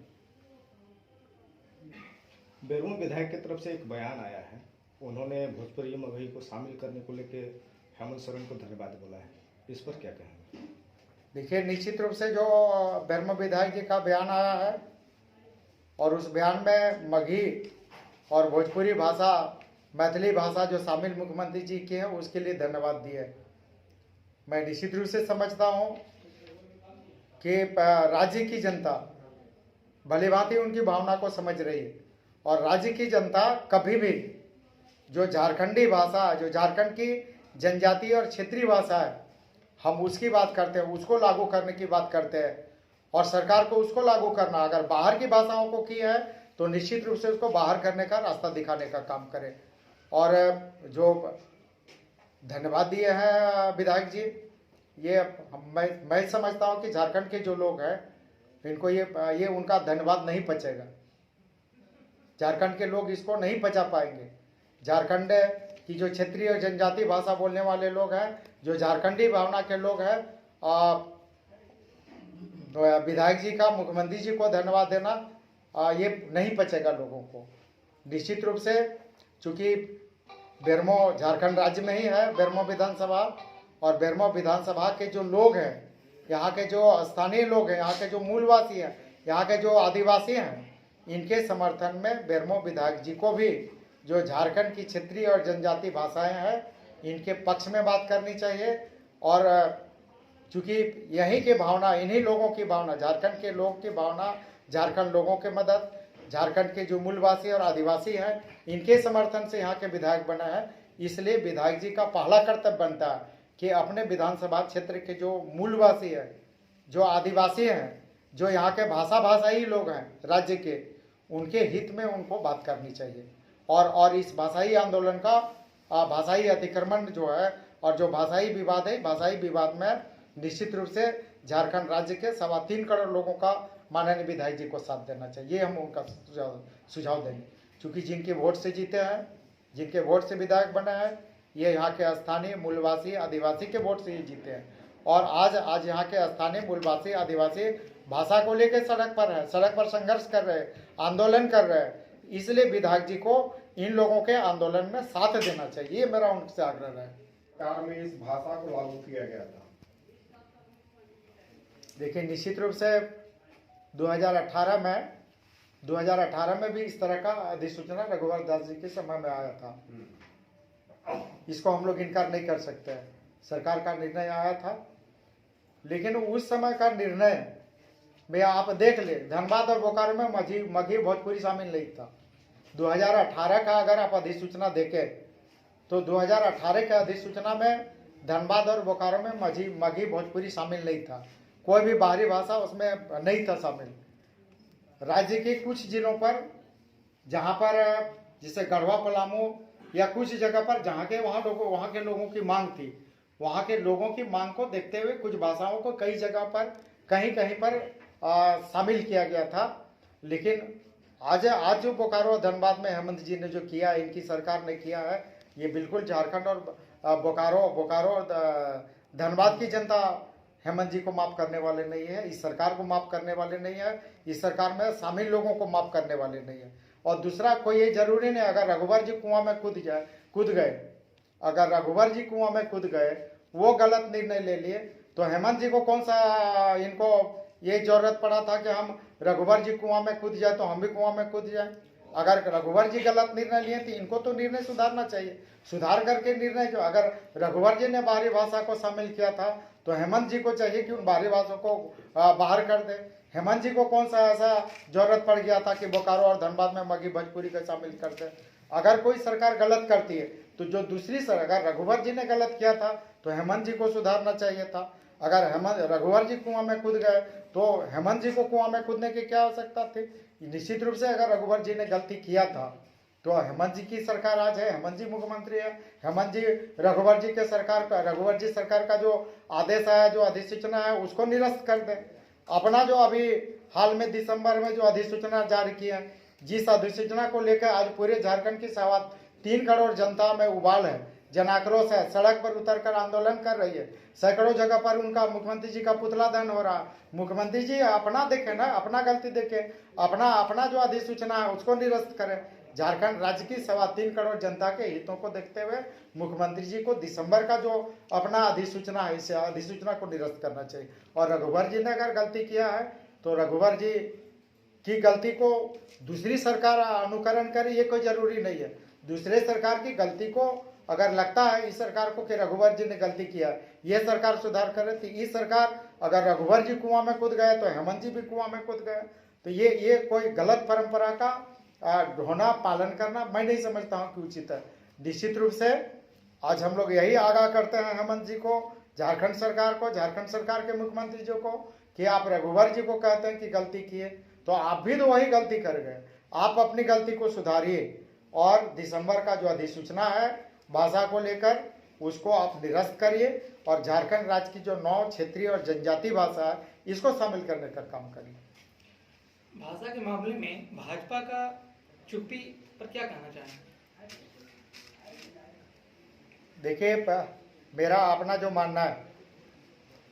[SPEAKER 2] बेरमो विधायक की तरफ से एक बयान आया है, उन्होंने भोजपुरी मगही को शामिल करने को लेकर हेमंत सोरेन को धन्यवाद बोला है, इस पर क्या कहेंगे?
[SPEAKER 1] देखिए, निश्चित रूप से जो बेरमो विधायक जी का बयान आया है और उस बयान में मगही और भोजपुरी भाषा, मैथिली भाषा जो शामिल मुख्यमंत्री जी की है उसके लिए धन्यवाद दिए। मैं निश्चित रूप से समझता हूँ कि राज्य की जनता भलीभांति उनकी भावना को समझ रही है और राज्य की जनता कभी भी जो झारखंडी भाषा, जो झारखंड की जनजातीय और क्षेत्रीय भाषा है, हम उसकी बात करते हैं, उसको लागू करने की बात करते हैं और सरकार को उसको लागू करना, अगर बाहर की भाषाओं को की है तो निश्चित रूप से उसको बाहर करने का रास्ता दिखाने का काम करें। और जो धन्यवाद दिए हैं विधायक जी, ये मैं समझता हूँ कि झारखंड के जो लोग हैं इनको ये उनका धन्यवाद नहीं पचेगा। झारखंड के लोग इसको नहीं पचा पाएंगे। झारखंड की जो क्षेत्रीय और जनजातीय भाषा बोलने वाले लोग हैं, जो झारखंडी भावना के लोग हैं, विधायक जी का मुख्यमंत्री जी को धन्यवाद देना ये नहीं पचेगा लोगों को। निश्चित रूप से चूंकि बेरमो झारखंड राज्य में ही है, बेरमो विधानसभा, और बेरमो विधानसभा के जो लोग हैं, यहाँ के जो स्थानीय लोग हैं, यहाँ के जो मूलवासी हैं, यहाँ के जो आदिवासी हैं, इनके समर्थन में बेरमो विधायक जी को भी जो झारखंड की क्षेत्रीय और जनजातीय भाषाएं हैं इनके पक्ष में बात करनी चाहिए। और चूँकि यहीं की भावना, इन्हीं लोगों की भावना, झारखंड के लोग की भावना, झारखंड लोगों के मदद, झारखंड के जो मूलवासी और आदिवासी हैं इनके समर्थन से यहाँ के विधायक बना है। इसलिए विधायक जी का पहला कर्तव्य बनता है कि अपने विधानसभा क्षेत्र के जो मूलवासी है, जो आदिवासी हैं, जो यहाँ के भाषाई लोग हैं राज्य के, उनके हित में उनको बात करनी चाहिए। और इस भाषाई आंदोलन का, भाषाई अतिक्रमण जो है और जो भाषाई विवाद है, भाषाई विवाद में निश्चित रूप से झारखंड राज्य के 3.25 करोड़ लोगों का माननीय विधायक जी को साथ देना चाहिए। ये हम उनका सुझाव देंगे, क्योंकि जिनके वोट से जीते हैं, जिनके वोट से विधायक बने हैं, ये यहाँ के स्थानीय मूलवासी आदिवासी के वोट से ही जीते हैं। और आज यहाँ के स्थानीय मूलवासी आदिवासी भाषा को लेकर सड़क पर है, सड़क पर संघर्ष कर रहे हैं, आंदोलन कर रहे हैं। इसलिए विधायक जी को इन लोगों के आंदोलन में साथ देना चाहिए, ये मेरा उनसे आग्रह है।
[SPEAKER 3] सरकार में इस भाषा को लागू किया गया था।
[SPEAKER 1] देखिए, निश्चित रूप से 2018 में भी इस तरह का अधिसूचना रघुवर दास जी के समय में आया था। इसको हम लोग इनकार नहीं कर सकते हैं। सरकार का निर्णय आया था। लेकिन उस समय का निर्णय में आप देख ले, धनबाद और बोकारो में मगही भोजपुरी शामिल नहीं था। 2018 का अगर आप अधिसूचना देखें तो 2018 के अधिसूचना में धनबाद और बोकारो में मगही भोजपुरी शामिल नहीं था। कोई भी बाहरी भाषा उसमें नहीं था शामिल। राज्य के कुछ जिलों पर जहाँ पर जैसे गढ़वा, पलामू या कुछ जगह पर जहाँ के लोगों की मांग थी, वहाँ के लोगों की मांग को देखते हुए कुछ भाषाओं को कई जगह पर कहीं पर शामिल किया गया था। लेकिन आज जो बोकारो धनबाद में हेमंत जी ने जो किया, इनकी सरकार ने किया है, ये बिल्कुल झारखंड और बोकारो धनबाद की जनता हेमंत जी को माफ करने वाले नहीं है, इस सरकार को माफ करने वाले नहीं है, इस सरकार में शामिल लोगों को माफ करने वाले नहीं है। और दूसरा, कोई ये जरूरी नहीं अगर रघुवर जी कुआं में कूद गए, अगर रघुवर जी कुआं में कूद गए, वो गलत निर्णय ले लिए, तो हेमंत जी को कौन सा इनको ये जरूरत पड़ा था कि हम रघुवर जी कुआं में कूद जाए तो हम भी कुआं में कूद जाए। अगर रघुवर जी गलत निर्णय लिए तो इनको तो निर्णय सुधारना चाहिए, सुधार करके निर्णय जो, अगर रघुवर जी ने बाहरी भाषा को शामिल किया था तो हेमंत जी को चाहिए कि उन बाहरी भाषाओं को बाहर कर दे। हेमंत जी को कौन सा ऐसा जरूरत पड़ गया था कि बोकारो और धनबाद में मगही भोजपुरी को शामिल कर दे। अगर कोई सरकार गलत करती है तो जो दूसरी सरकार, अगर रघुवर जी ने गलत किया था तो हेमंत जी को सुधारना चाहिए था। अगर रघुवर जी कुआं में कूद गए तो हेमंत जी को कुआं में कूदने की क्या आवश्यकता थी। निश्चित रूप से अगर रघुवर जी ने गलती किया था तो हेमंत जी की सरकार आज है, हेमंत जी मुख्यमंत्री है, हेमंत जी रघुवर जी सरकार का जो आदेश है, जो अधिसूचना है, उसको निरस्त कर दे। अपना जो अभी हाल में दिसंबर में जो अधिसूचना जारी की है, जिस अधिसूचना को लेकर आज पूरे झारखंड की 3.25 करोड़ जनता में उबाल है, जन आक्रोश है, सड़क पर उतरकर आंदोलन कर रही है। सैकड़ों जगह पर उनका मुख्यमंत्री जी का पुतला दहन हो रहा। मुख्यमंत्री जी अपना देखे ना, अपना गलती देखे, अपना जो अधिसूचना है उसको निरस्त करें। झारखंड राज्य की 3.25 करोड़ जनता के हितों को देखते हुए मुख्यमंत्री जी को दिसंबर का जो अपना अधिसूचना है, इस अधिसूचना को निरस्त करना चाहिए। और रघुवर जी ने अगर गलती किया है तो रघुवर जी की गलती को दूसरी सरकार अनुकरण करे, ये कोई जरूरी नहीं है। दूसरे सरकार की गलती को अगर लगता है इस सरकार को कि रघुवर जी ने गलती किया, ये सरकार सुधार करे, तो इस सरकार अगर रघुवर जी कुआं में कूद गए तो हेमंत जी भी कुआं में कूद गए। तो ये कोई गलत परंपरा का होना, पालन करना मैं नहीं समझता हूँ कि उचित है। निश्चित रूप से आज हम लोग यही आगाह करते हैं हेमंत जी को, झारखंड सरकार को, झारखंड सरकार के मुख्यमंत्री जी को, कि आप रघुवर जी को कहते हैं कि गलती किए तो आप भी तो वही गलती कर गए। आप अपनी गलती को सुधारिए और दिसंबर का जो अधिसूचना है भाषा को लेकर उसको आप निरस्त करिए और झारखंड राज्य की जो 9 क्षेत्रीय और जनजातीय भाषा है इसको शामिल करने का काम करिए।
[SPEAKER 4] भाषा के मामले में भाजपा का चुप्पी पर क्या कहना चाहेंगे?
[SPEAKER 1] देखिए, मेरा अपना जो मानना है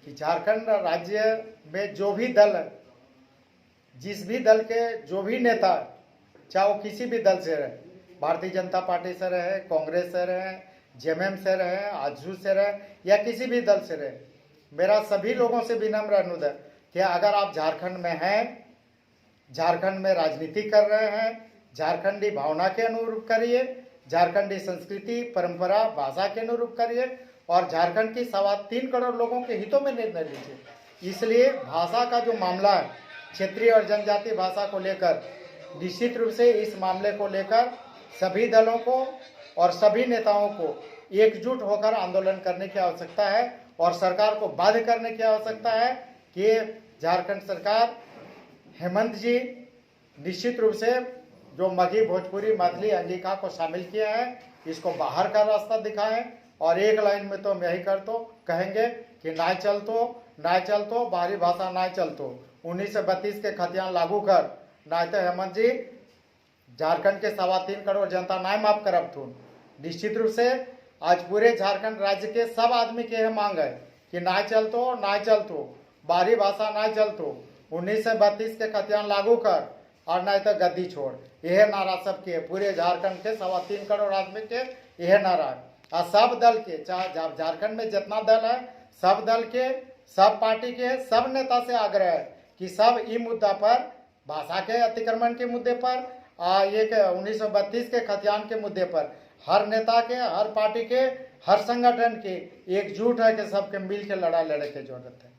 [SPEAKER 1] कि झारखंड राज्य में जो भी दल है, जिस भी दल के जो भी नेता, चाहे वो किसी भी दल से रहे, भारतीय जनता पार्टी से रहे, कांग्रेस से रहे, जेएमएम से रहे, आजसू से रहे या किसी भी दल से रहे, मेरा सभी लोगों से विनम्र अनुरोध है कि अगर आप झारखंड में हैं, झारखंड में राजनीति कर रहे हैं, झारखंडी भावना के अनुरूप करिए, झारखंडी संस्कृति, परंपरा, भाषा के अनुरूप करिए और झारखंड की 3.25 करोड़ लोगों के हितों में निर्णय लीजिए। इसलिए भाषा का जो मामला है, क्षेत्रीय और जनजातीय भाषा को लेकर, निश्चित रूप से इस मामले को लेकर सभी दलों को और सभी नेताओं को एकजुट होकर आंदोलन करने की आवश्यकता है और सरकार को बाध्य करने की आवश्यकता है कि झारखंड सरकार हेमंत जी निश्चित रूप से जो मगही भोजपुरी मैथिली अंगिका को शामिल किया है इसको बाहर का रास्ता दिखाएं। और एक लाइन में तो हम यही कहेंगे कि ना चल तो बाहरी भाषा ना चल तो 1932 के खतियान लागू कर, ना तो हेमंत जी झारखंड के 3.25 करोड़ जनता ना माफ करब थून। निश्चित रूप से आज पूरे झारखंड राज्य के सब आदमी के यह मांग है कि ना चल तो बाहरी भाषा ना चल तो 1932 के खतियान लागू कर और नहीं तो गद्दी छोड़। यह नारा सबके, पूरे झारखंड के 3.25 करोड़ आदमी के यह नारा है। और सब दल के, चाहे झारखंड में जितना दल है, सब दल के, सब पार्टी के, सब नेता से आग्रह है कि सब इस मुद्दा पर, भाषा के अतिक्रमण के मुद्दे पर, ये 1932 के खतियान के मुद्दे पर हर नेता के, हर पार्टी के हर संगठन की एकजुट है कि सबके मिल के लड़ाई लड़े की जरूरत है।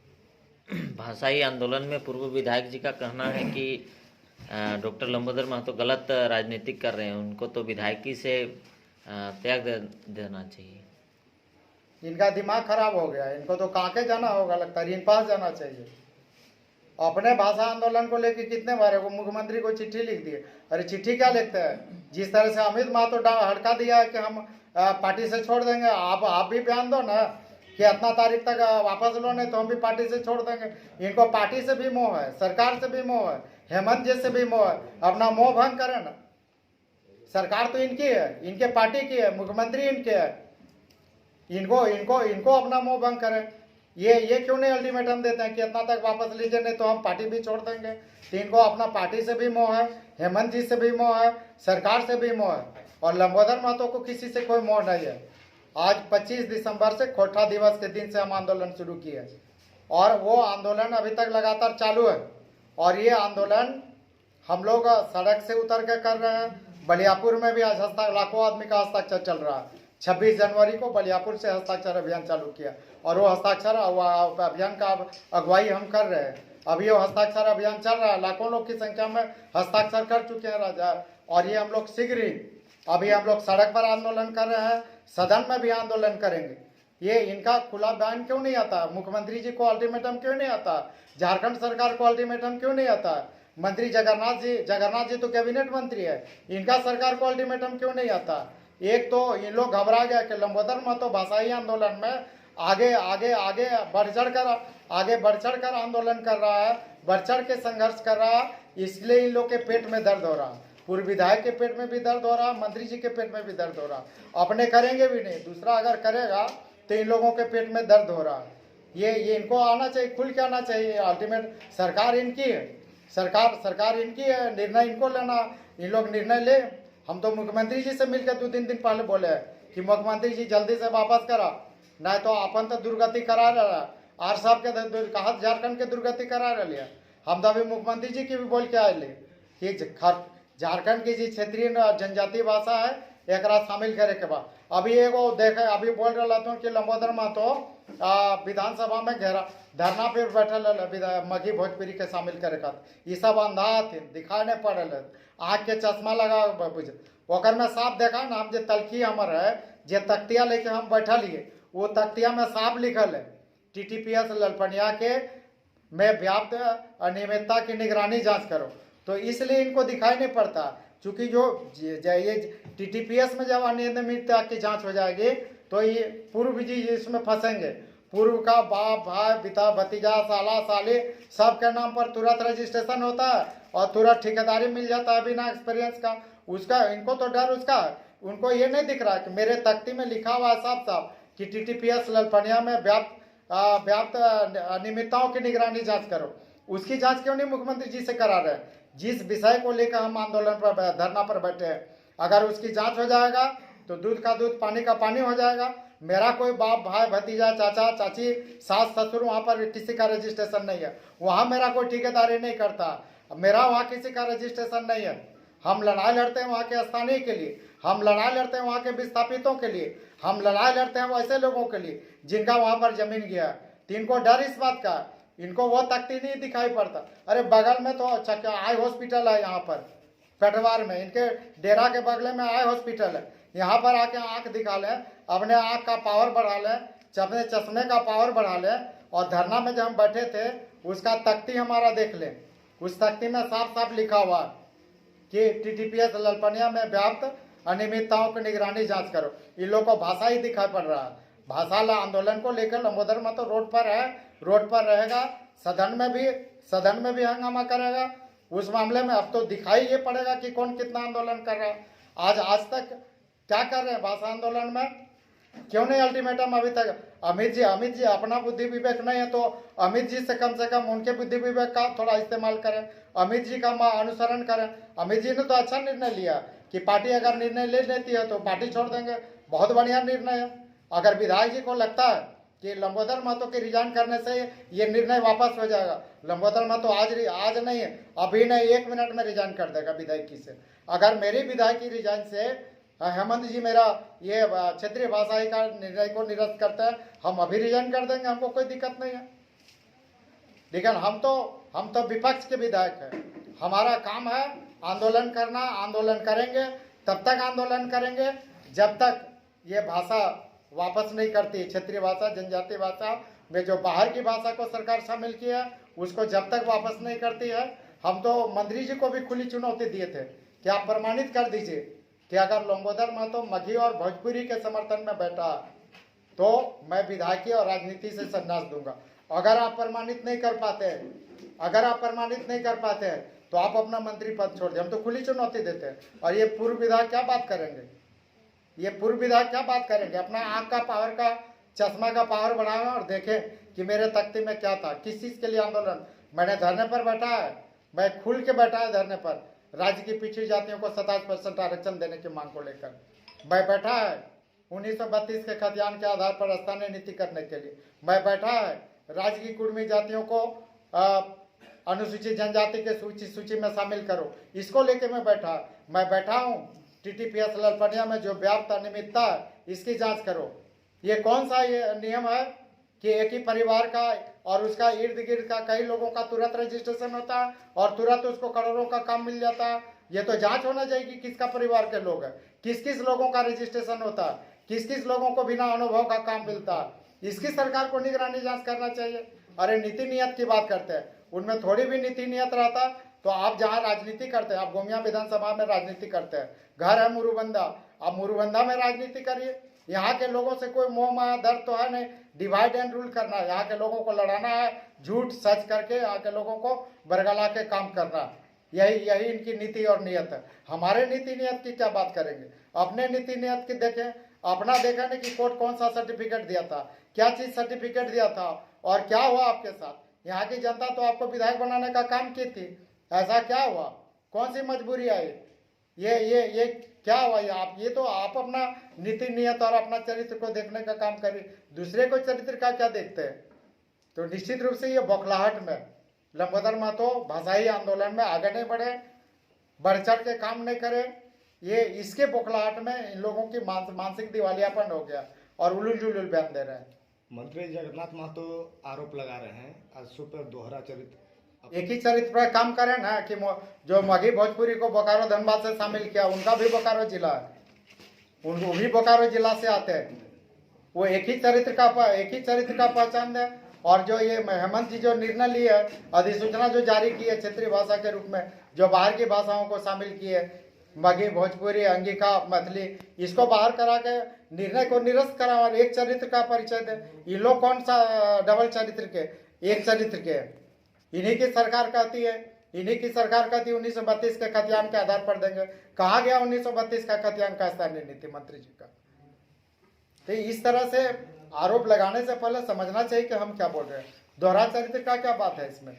[SPEAKER 5] भाषाई आंदोलन में पूर्व विधायक जी का कहना है कि डॉक्टर लंबोदर महतो गलत राजनीतिक कर रहे हैं, उनको तो विधायकी से त्याग देना चाहिए।
[SPEAKER 1] इनका दिमाग खराब हो गया, इनको तो कांके जाना होगा, लगता है इन पास जाना चाहिए। अपने भाषा आंदोलन को लेकर कितने बार वो मुख्यमंत्री को चिट्ठी लिख दिए। अरे चिट्ठी क्या लिखते हैं? जिस तरह से अमित महतो हड़का दिया है कि हम पार्टी से छोड़ देंगे, आप भी बयान दो ना कि इतना तारीख तक वापस लो, नहीं तो हम भी पार्टी से छोड़ देंगे। इनको पार्टी से भी मोह है, सरकार से भी मोह है, हेमंत जी से भी मोह है। अपना मोह भंग करें ना। सरकार तो इनकी है, इनके पार्टी की है, मुख्यमंत्री इनके है। इनको इनको इनको अपना मोह भंग करें। ये क्यों नहीं अल्टीमेटम देते हैं कि इतना तक वापस लीजिए, नहीं तो हम पार्टी भी छोड़ देंगे। तो इनको अपना पार्टी से भी मोह है, हेमंत जी से भी मोह है, सरकार से भी मोह है, और लंबोदर महतो को किसी से कोई मोह नहीं है। आज 25 दिसंबर से खोटा दिवस के दिन से हम आंदोलन शुरू किए और वो आंदोलन अभी तक लगातार चालू है। और ये आंदोलन हम लोग सड़क से उतर के कर रहे हैं। बलियापुर में भी आज लाखों आदमी का हस्ताक्षर चल रहा है। 26 जनवरी को बलियापुर से हस्ताक्षर अभियान चालू किया और वो हस्ताक्षर अभियान का अगुवाई हम कर रहे हैं। अभी वो हस्ताक्षर अभियान चल रहा है, लाखों लोग की संख्या में हस्ताक्षर कर चुके हैं राजा। और ये हम लोग शीघ्र ही अभी हम लोग सड़क पर आंदोलन कर रहे हैं, सदन में भी आंदोलन करेंगे। ये इनका खुला बयान क्यों नहीं आता? मुख्यमंत्री जी को अल्टीमेटम क्यों नहीं आता? झारखंड सरकार को अल्टीमेटम क्यों नहीं आता? मंत्री जगन्नाथ जी तो कैबिनेट मंत्री है, इनका सरकार को अल्टीमेटम क्यों नहीं आता? एक तो इन लोग घबरा गया कि लंबोदर महतो भाषाई आंदोलन में आगे बढ़ चढ़ कर आंदोलन कर रहा है, बढ़ चढ़ के संघर्ष कर रहा है, इसलिए इन लोग के पेट में दर्द हो रहा है। पूर्व विधायक के पेट में भी दर्द हो रहा है, मंत्री जी के पेट में भी दर्द हो रहा है। अपने करेंगे भी नहीं, दूसरा अगर करेगा तो इन लोगों के पेट में दर्द हो रहा है। ये इनको आना चाहिए, खुल के आना चाहिए। अल्टीमेट सरकार इनकी है, सरकार इनकी है, निर्णय इनको लेना। इन लोग निर्णय ले। हम तो मुख्यमंत्री जी से मिलकर 2-3 दिन पहले बोले कि मुख्यमंत्री जी जल्दी से वापस करा, नहीं तो अपन तो दुर्गति करा रहा। आर साहब के कहा झारखंड के दुर्गति करा रहा। हम तो अभी मुख्यमंत्री जी की भी बोल के आए कि झारखंड की जी क्षेत्रीय जनजातीय भाषा है, एक शामिल करे के बाद। अभी एगो देखे, अभी बोल रहा था कि लंबोदर महतो विधानसभा में धरना पे बैठल मघी भोजपुरी के शामिल करे का। ये सब अंधा थे, दिखाई नहीं पड़े, आँख के चश्मा लगा ओकर में साफ देखा ना। हम जो तलखी हमार है, जे तख्तिया लेके हम बैठलिए, वो तख्तिया में साफ लिखल है TTPS ललपनिया के में व्याप्त अनियमितता की निगरानी जांच करो। तो इसलिए इनको दिखाई नहीं पड़ता, क्योंकि ये TTPS में जब अनियमितता की जांच हो जाएगी तो ये पूर्व जी इसमें फंसेंगे। पूर्व का बाप भाई पिता भतीजा साला साली सबके नाम पर तुरंत रजिस्ट्रेशन होता है और तुरंत ठेकेदारी मिल जाता है बिना एक्सपीरियंस का। उसका इनको तो डर उसका, उनको ये नहीं दिख रहा कि मेरे तख्ती में लिखा हुआ है साफ साफ कि TTPS ललपनिया में व्याप्त अनियमितताओं की निगरानी जांच करो। उसकी जांच क्यों नहीं मुख्यमंत्री जी से करा रहे? जिस विषय को लेकर हम आंदोलन पर धरना पर बैठे हैं, अगर उसकी जांच हो जाएगा तो दूध का दूध पानी का पानी हो जाएगा। मेरा कोई बाप भाई भतीजा चाचा चाची सास ससुर वहाँ पर किसी का रजिस्ट्रेशन नहीं है, वहाँ मेरा कोई ठेकेदारी नहीं करता, मेरा वहाँ किसी का रजिस्ट्रेशन नहीं है। हम लड़ाई लड़ते हैं वहाँ के स्थानीय के लिए, हम लड़ाई लड़ते हैं वहाँ के विस्थापितों के लिए, हम लड़ाई लड़ते हैं वैसे लोगों के लिए जिनका वहाँ पर जमीन गया। तो इनको डर इस बात का, इनको वो तख्ती नहीं दिखाई पड़ता। अरे बगल में तो आई हॉस्पिटल है, यहाँ पर पेटवार में इनके डेरा के बगल में आई हॉस्पिटल है। यहाँ पर आके आँख दिखा लें, अपने आँख का पावर बढ़ा लें, अपने चश्मे का पावर बढ़ा लें। और धरना में जब हम बैठे थे उसका तख्ती हमारा देख लें, उस तख्ती में साफ साफ लिखा हुआ कि TTPS ललपनिया में व्याप्त अनियमितताओं की निगरानी जांच करो। इन लोग को भाषा ही दिखाई पड़ रहा है। भाषा आंदोलन को लेकर लंबोदर महतो रोड पर है, रोड पर रहेगा, सदन में भी हंगामा करेगा। उस मामले में अब तो दिखाई ये पड़ेगा कि कौन कितना आंदोलन कर रहा है। आज तक क्या कर रहे हैं भाषा आंदोलन में? क्यों नहीं अल्टीमेटम अभी तक? अमित जी अपना बुद्धि विवेक नहीं है तो अमित जी से कम उनके बुद्धि विवेक का थोड़ा इस्तेमाल करें, अमित जी का अनुसरण करें। अमित जी ने तो अच्छा निर्णय लिया कि पार्टी अगर निर्णय ले लेती है तो पार्टी छोड़ देंगे, बहुत बढ़िया निर्णय है। अगर विधायक जी को लगता है कि लंबोदर महतो के रिजाइन करने से ये निर्णय वापस हो जाएगा, लंबोदर महतो आज नहीं है, अभी नहीं 1 मिनट में रिजाइन कर देगा विधायकी से। अगर मेरी विधायकी रिजाइन से हेमंत जी मेरा ये क्षेत्रीय भाषाई का निर्णय को निरस्त करता है, हम अभी रिजाइन कर देंगे, हमको कोई दिक्कत नहीं है। लेकिन हम तो विपक्ष के विधायक हैं, हमारा काम है आंदोलन करना, आंदोलन करेंगे, तब तक आंदोलन करेंगे जब तक ये भाषा वापस नहीं करती। क्षेत्रीय भाषा, जनजातीय भाषा में जो बाहर की भाषा को सरकार शामिल की है, उसको जब तक वापस नहीं करती है, हम तो मंत्री जी को भी खुली चुनौती दिए थे कि आप प्रमाणित कर दीजिए कि अगर लंबोदर महतो मगही और भोजपुरी के समर्थन में बैठा तो मैं विधायकी और राजनीति से संन्यास दूंगा। अगर आप प्रमाणित नहीं कर पाते हैं तो आप अपना मंत्री पद छोड़ दें, हम तो खुली चुनौती देते हैं। और ये पूर्व विधायक क्या बात करेंगे, अपना आँख का पावर का चश्मा का पावर बढ़ाएं और देखें कि मेरे तख्ते में क्या था, किस चीज़ के लिए आंदोलन। मैंने धरने पर बैठा है, मैं खुल के बैठा है धरने पर, राज्य की पिछड़ी जातियों को 27% आरक्षण देने की मांग को लेकर मैं बैठा है। 1932 के खतियान के आधार पर स्थानीय नीति करने के लिए मैं बैठा है। राज्य की कुर्मी जातियों को अनुसूचित जनजाति के सूची में शामिल करो, इसको लेके मैं बैठा हूँ। टीटीपीएस ललपनिया में जो व्याप्त अनियमितता है, इसकी जांच करो। ये कौन सा ये नियम है कि एक ही परिवार का और उसका इर्द गिर्द का कई लोगों का तुरंत रजिस्ट्रेशन होता है और तुरंत उसको करोड़ों का काम मिल जाता है। ये तो जांच होना चाहिए कि किसका परिवार के लोग हैं, किस किस लोगों का रजिस्ट्रेशन होता है, किस किस लोगों को बिना अनुभव का काम मिलता है। इसकी सरकार को निगरानी जांच करना चाहिए। अरे नीति नियत की बात करते हैं, उनमें थोड़ी भी नीति नियत रहता तो आप जहाँ राजनीति करते हैं, आप गोमिया विधानसभा में राजनीति करते हैं, घर है मुरुबंदा, आप मुरुबंदा में राजनीति करिए। यहाँ के लोगों से कोई मोह माया दर्द तो है नहीं, डिवाइड एंड रूल करना है, यहाँ के लोगों को लड़ाना है, झूठ सच करके यहाँ के लोगों को बरगला के काम करना, यही इनकी नीति और नियत है। हमारे नीति नियत की क्या बात करेंगे, अपने नीति नियत की देखें। अपना देखा नहीं कि कोर्ट कौन सा सर्टिफिकेट दिया था, क्या चीज सर्टिफिकेट दिया था और क्या हुआ आपके साथ। यहाँ की जनता तो आपको विधायक बनाने का काम की थी, ऐसा क्या हुआ, कौन सी मजबूरी आई, ये क्या हुआ। ये तो आप अपना नीति नियत और अपना चरित्र को देखने का काम करिए, दूसरे को चरित्र का क्या देखते हैं। तो निश्चित रूप से ये बौखलाहट में लंबोदर महतो भाषाई आंदोलन में आगे नहीं बढ़े, बढ़ चढ़ के काम नहीं करे, ये इसके बौखलाहट में इन लोगों की मानसिक दिवालियापन हो गया और उलूल जुलूल बयान दे रहे हैं।
[SPEAKER 2] मंत्री जगन्नाथ महतो आरोप लगा रहे हैं अशोक पर दोहरा चरित्र,
[SPEAKER 1] एक ही चरित्र पर काम करें ना कि जो मगही भोजपुरी को बोकारो धनबाद से शामिल किया, उनका भी बोकारो जिला है, उनको भी बोकारो जिला से आते हैं। वो एक ही चरित्र का पहचान दें। और जो ये हेमंत जी जो निर्णय लिए, अधिसूचना जो जारी की है क्षेत्रीय भाषा के रूप में, जो बाहर की भाषाओं को शामिल किए, मगही, भोजपुरी, अंगिका, मैथिली, इसको बाहर करा के निर्णय को निरस्त करा और एक चरित्र का परिचय दें। ये लोग कौन सा डबल चरित्र के, एक चरित्र के, इन्हीं की सरकार कहती है 1932 के खतियान के आधार पर देंगे। कहा गया 1932 का खतियान का स्थानीय नीति मंत्री जी का। तो इस तरह से आरोप लगाने से पहले समझना चाहिए कि हम क्या बोल रहे हैं। दोहरा चरित्र का क्या बात है इसमें।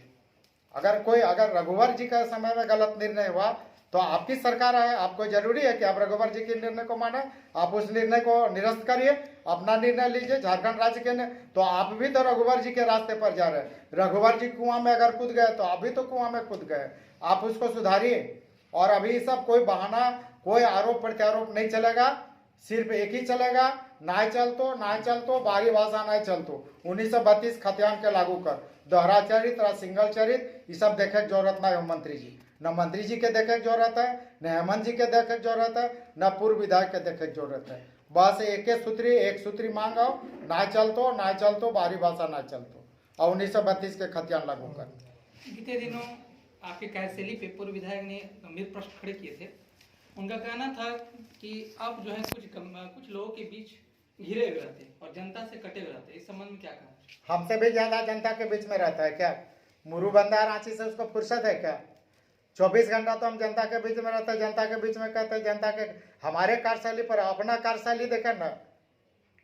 [SPEAKER 1] अगर रघुवर जी का समय में गलत निर्णय हुआ तो आपकी सरकार है, आपको जरूरी है कि आप रघुवर जी के निर्णय को माने, आप उस निर्णय को निरस्त करिए, अपना निर्णय लीजिए। झारखंड राज्य के तो आप भी तो रघुवर जी के रास्ते पर जा रहे हैं। रघुवर जी कुआं में अगर कूद गए तो आप भी तो कुआं में कूद गए, आप उसको सुधारिए। और अभी सब कोई बहाना, कोई आरोप प्रत्यारोप नहीं चलेगा, सिर्फ एक ही चलेगा, नाय चलतो बाहरी भाषा नाय चलतो। 1932 खतियान के लागू कर, दोहरा चरित्र, सिंगल चरित्र, ये सब देखे जरूरत ना है मंत्री जी। न मंत्री जी के देखे जरूरत है, न हेमंत जी के देखे जरूरत है, न पूर्व विधायक के देखे जरूरत है। बस एक सूत्री मांग आओ, ना चलतो बाहरी भाषा ना चलतो और 1932 के खतियान लागू कर।
[SPEAKER 4] बीते दिनों आपके कार्यशैली पे पूर्व विधायक ने गंभीर प्रश्न खड़े किए थे। उनका कहना था कि आप जो है कुछ लोगों के बीच घिरे हुए रहते और जनता से कटे हुए रहते, इस संबंध में क्या कहना।
[SPEAKER 1] हमसे भी ज्यादा जनता के बीच में रहता है क्या। मुरुबंदा रांची से उसको फुर्सत है क्या। 24 घंटा तो हम जनता के बीच में रहते हैं, जनता के बीच में कहते हैं, जनता के हमारे कार्यशैली पर अपना कार्यशैली देखे ना,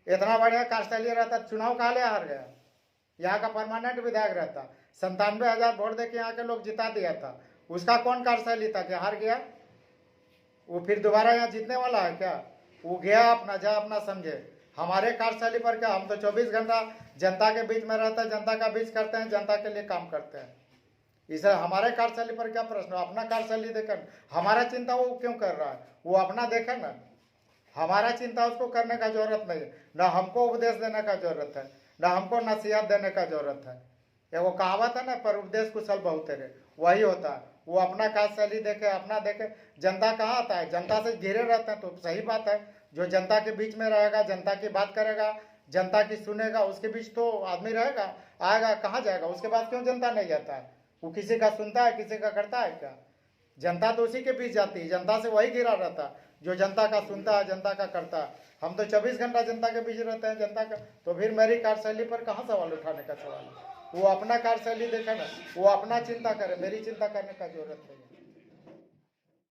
[SPEAKER 1] इतना बढ़िया कार्यशैली रहता, चुनाव कहा ले हार गया। यहाँ का परमानेंट विधायक रहता, 97,000 वोट देके यहाँ के लोग जिता दिया था। उसका कौन कार्यशैली था कि हार गया, वो फिर दोबारा यहाँ जीतने वाला है क्या। वो गया अपना, जा अपना समझे। हमारे कार्यशैली पर क्या, हम तो 24 घंटा जनता के बीच में रहते हैं, जनता का बीच करते हैं, जनता के लिए काम करते हैं। इसे हमारे कार्यशैली पर क्या प्रश्न, अपना कार्यशैली देकर हमारा चिंता वो क्यों कर रहा है, वो अपना देखे ना। हमारा चिंता उसको करने का जरूरत नहीं है, ना हमको उपदेश देने का जरूरत है, ना हमको नसीहत देने का जरूरत है। एगो कहावत है ना, पर उपदेश कुशल बहुत है, वही होता है। वो अपना कार्यशैली देखे, अपना देखे। जनता कहाँ आता है, जनता से घिरे रहते हैं, तो सही बात है। जो जनता के बीच में रहेगा, जनता की बात करेगा, जनता की सुनेगा, उसके बीच तो आदमी रहेगा, आएगा, कहाँ जाएगा? उसके बाद क्यों जनता नहीं जाता है? वो किसी का सुनता है, किसी का करता है क्या? जनता तो उसी के बीच जाती है, जनता से वही घिरा रहता है जो जनता का सुनता है, जनता का करता है। हम तो 24 घंटा जनता के बीच रहते हैं, जनता का। तो फिर मेरी कार्यशैली पर कहाँ सवाल उठाने का सवाल है? वो अपना कार्यशैली देखे ना, वो अपना चिंता करे, मेरी चिंता करने का जरूरत नहीं है।